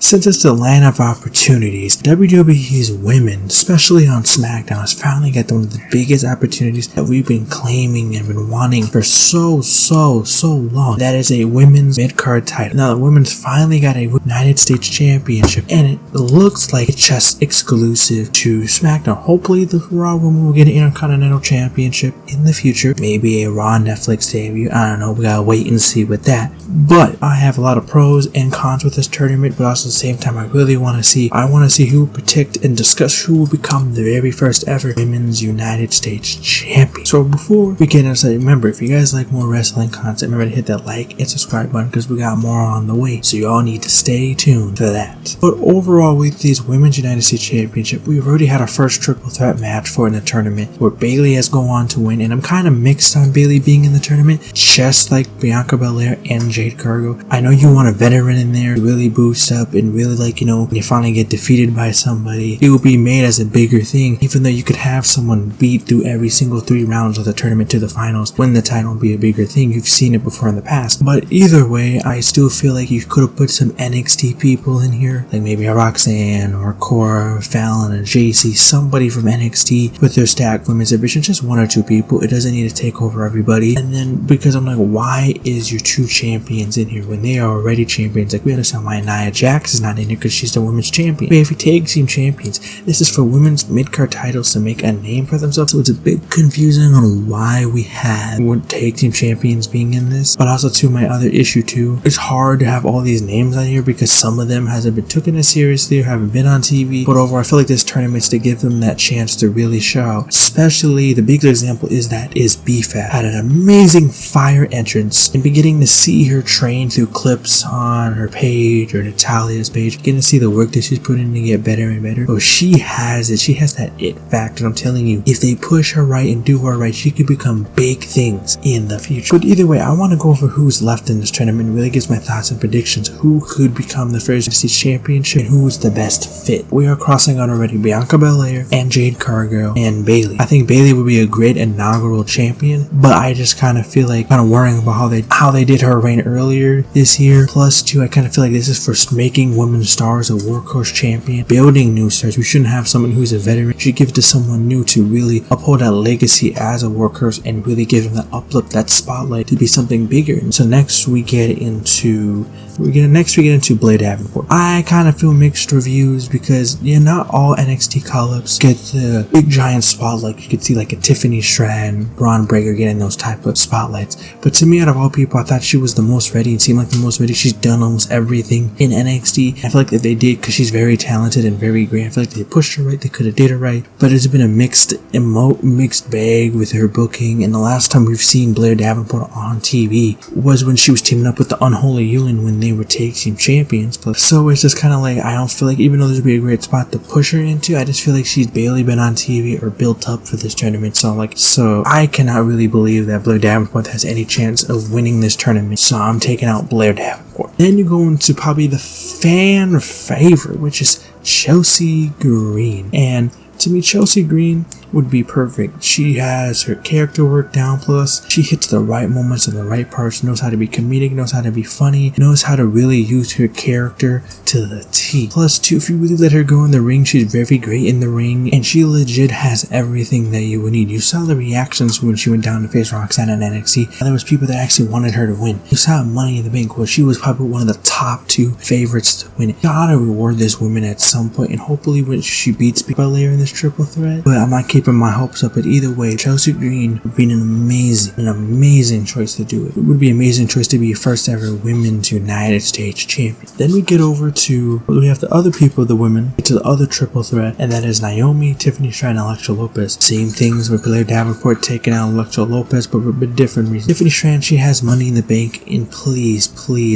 Since it's the land of opportunities, WWE's women, especially on SmackDown, has finally got one of the biggest opportunities that we've been claiming and been wanting for so long. That is a women's mid-card title. Now the women's finally got a United States Championship, and it looks like it's just exclusive to SmackDown. Hopefully the Raw women will get an Intercontinental Championship in the future. Maybe a Raw Netflix debut. I don't know. We gotta wait and see with that. But I have a lot of pros and cons with this tournament, but also at the same time I want to see who will protect and discuss who will become the very first ever Women's United States Champion. So before we get into that, remember, if you guys like more wrestling content, remember to hit that like and subscribe button because we got more on the way. So you all need to stay tuned for that. But overall, with these Women's United States Championship, we've already had our first triple threat match for in the tournament where Bayley has gone on to win, and I'm kind of mixed on Bayley being in the tournament, just like Bianca Belair and Jade Cargill. I know you want a veteran in there to really boost up and really, like, when you finally get defeated by somebody, it will be made as a bigger thing, even though you could have someone beat through every single 3 rounds of the tournament to the finals, win the title and be a bigger thing. You've seen it before in the past. But either way, I still feel like you could have put some NXT people in here, like maybe a Roxanne or Cora or Fallon or JC, somebody from NXT with their stacked women's division, just 1 or 2 people. It doesn't need to take over everybody. And then, because I'm like, why is your 2 champions in here when they are already champions? Like, we understand why Nia Jax is not in here because she's the women's champion. But if you tag team champions, this is for women's mid-card titles to make a name for themselves. So it's a bit confusing on why we have tag team champions being in this. But also, to my other issue too, it's hard to have all these names on here because some of them hasn't been taken as seriously or haven't been on TV. But overall, I feel like this tournament's to give them that chance to really show. Especially the big example is b-fab had an amazing fire entrance, and beginning to see her train through clips on her page or Natalia's page, getting to see the work that she's putting in to get better and better. Oh, she has it. She has that it factor. I'm telling you, if they push her right and do her right, she could become big things in the future. But either way, I want to go over who's left in this tournament and really gives my thoughts and predictions. Who could become the first United States Championship and who's the best fit. We are crossing out already Bianca Belair and Jade Cargill and Bayley. I think Bayley would be a great inaugural champion, but I just kind of feel like worrying about how they did her reign earlier this year. Plus too, I kind of feel like this is for making women stars a workhorse champion, building new stars. We shouldn't have someone who's a veteran. We should give it to someone new to really uphold that legacy as a workhorse and really give them that uplift, that spotlight to be something bigger. And so next we get into Blair Davenport. I kind of feel mixed reviews because not all NXT call-ups get the big giant spotlight. You could see like a Tiffany Stratton, Braun Breaker getting those type of spotlights. But to me, out of all people, I thought she was the most ready and seemed like the most ready. She's done almost everything in NXT. I feel like if they did, because she's very talented and very great, I feel like they pushed her right, they could have did her right. But it's been a mixed bag with her booking. And the last time we've seen Blair Davenport on TV was when she was teaming up with the Unholy Union when they were tag team champions. But so it's just kind of like, I don't feel like, even though this would be a great spot to push her into, I just feel like she's barely been on TV or built up for this tournament. So I cannot really believe that Blair Davenport has any chance of winning this tournament. So I'm taking out Blair Davenport. Then you go into probably the fan favorite, which is Chelsea Green. And to me, Chelsea Green would be perfect. She has her character work down, plus she hits the right moments in the right parts, knows how to be comedic, knows how to be funny, knows how to really use her character to the T. Plus too, if you really let her go in the ring, she's very great in the ring, and she legit has everything that you would need. You saw the reactions when she went down to face Roxanne in NXT. There was people that actually wanted her to win. You saw Money in the Bank where she was probably one of the top 2 favorites to win it. You gotta reward this woman at some point, and hopefully when she beats Belair in this triple threat. But I'm not keeping my hopes up. But either way, Chelsea Green would be an amazing choice to do it. It would be an amazing choice to be first ever Women's United States Champion. Then we get over to, we have the other people, the women, to the other triple threat, and that is Naomi, Tiffany Stratton, and Elektra Lopez. Same things with Blair Davenport taking out Elektra Lopez, but for a bit different reasons. Tiffany Stratton, she has Money in the Bank, and please,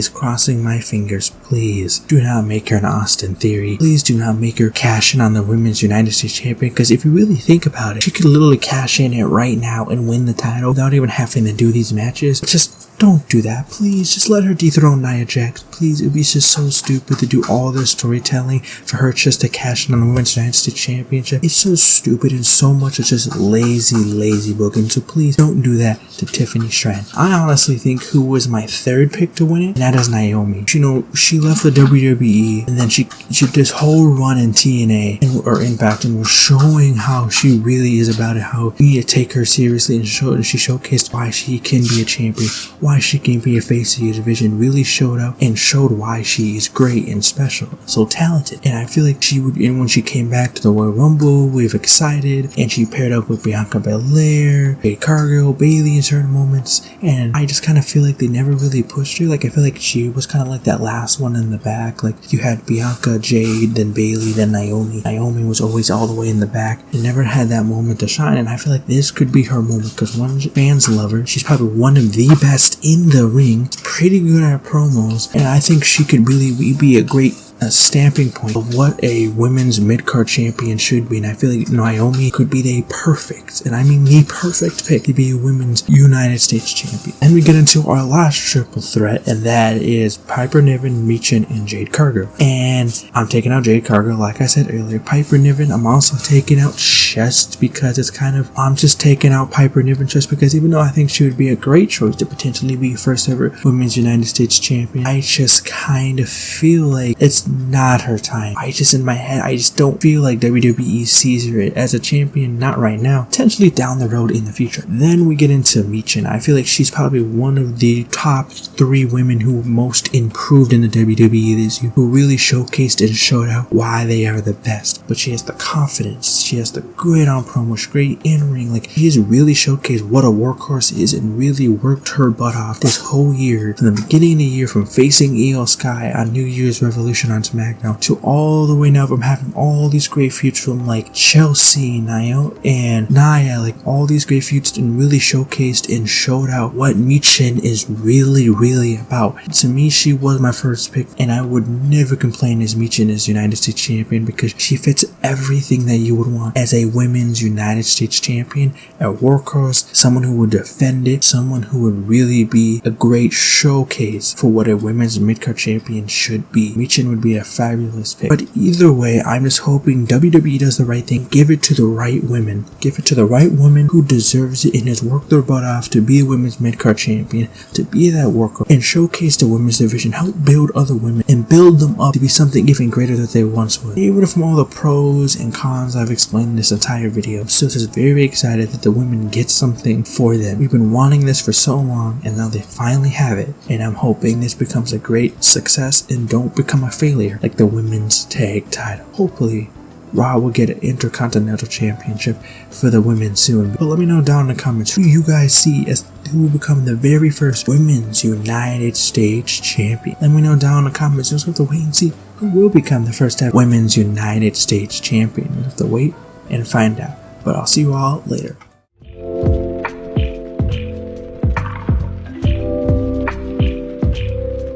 crossing my fingers, please do not make her an Austin Theory. Please do not make her cash in on the Women's United States Champion, because if you really think about it, she could literally cash in it right now and win the title without even having to do these matches. Just don't do that. Please, just let her dethrone Nia Jax. Please, it would be just so stupid to do all this storytelling for her just to cash in on the Women's United States Championship. It's so stupid and so much of just lazy booking. So please don't do that to Tiffany Stratton. I honestly think who was my third pick to win it, and that is Naomi. You know, she left the WWE and then she did this whole run in TNA or Impact and was showing how she really is about it, how we need to take her seriously, and she showcased why she can be a champion, why she can be a face of your division, really showed up and showed why she is great and special, so talented. And I feel like she would, and when she came back to the Royal Rumble, we were excited, and she paired up with Bianca Belair, Jade Cargill, Bayley in certain moments, and I just kind of feel like they never really pushed her. Like, I feel like she was kind of like that last one in the back. Like, you had Bianca, Jade, then Bayley, then Naomi. Naomi was always all the way in the back and never had that moment to shine, and I feel like this could be her moment because one, fans love her. She's probably one of the best in the ring, pretty good at promos, and I think she could really be a great stamping point of what a women's mid-card champion should be. And I feel like Naomi could be the perfect, and I mean the perfect pick to be a women's United States champion. And we get into our last triple threat, and that is Piper Niven, Michin, and Jade Cargill. And I'm taking out Jade Cargill, like I said earlier. Piper Niven, I'm also taking out just because it's kind of, I'm just taking out Piper Niven just because, even though I think she would be a great choice to potentially be first ever women's United States champion, I just kind of feel like it's not her time. I just, in my head, I just don't feel like WWE sees her as a champion, not right now, potentially down the road in the future. Then we get into Michin. I feel like she's probably one of the top 3 women who most improved in the WWE this year, who really showcased and showed out why they are the best. But she has the confidence, she has the grit on promo, she's great in ring. Like, she has really showcased what a workhorse is and really worked her butt off this whole year, from the beginning of the year, from facing Io Sky on New Year's Revolution on SmackDown to all the way now from having all these great feuds from like Chelsea, Naomi, and Nia, like all these great feuds, and really showcased and showed out what Michin is really about. To me, she was my first pick, and I would never complain as Michin as United States champion because she fits everything that you would want as a women's United States champion, a workhorse, someone who would defend it, someone who would really be a great showcase for what a women's mid-card champion should be. Michin would be a fabulous pick. But either way, I'm just hoping WWE does the right thing, give it to the right women, give it to the right woman who deserves it and has worked their butt off to be a women's mid-card champion, to be that worker, and showcase the women's division, help build other women, and build them up to be something even greater than they once were. Even from all the pros and cons I've explained in this entire video, I'm still just very excited that the women get something for them. We've been wanting this for so long, and now they finally have it, and I'm hoping this becomes a great success and don't become a failure like the women's tag title. Hopefully Raw will get an Intercontinental Championship for the women soon. But let me know down in the comments who you guys see as who will become the very first women's United States champion. Let me know down in the comments. Just have to wait and see who will become the first ever women's United States champion. You have to wait and find out. But I'll see you all later.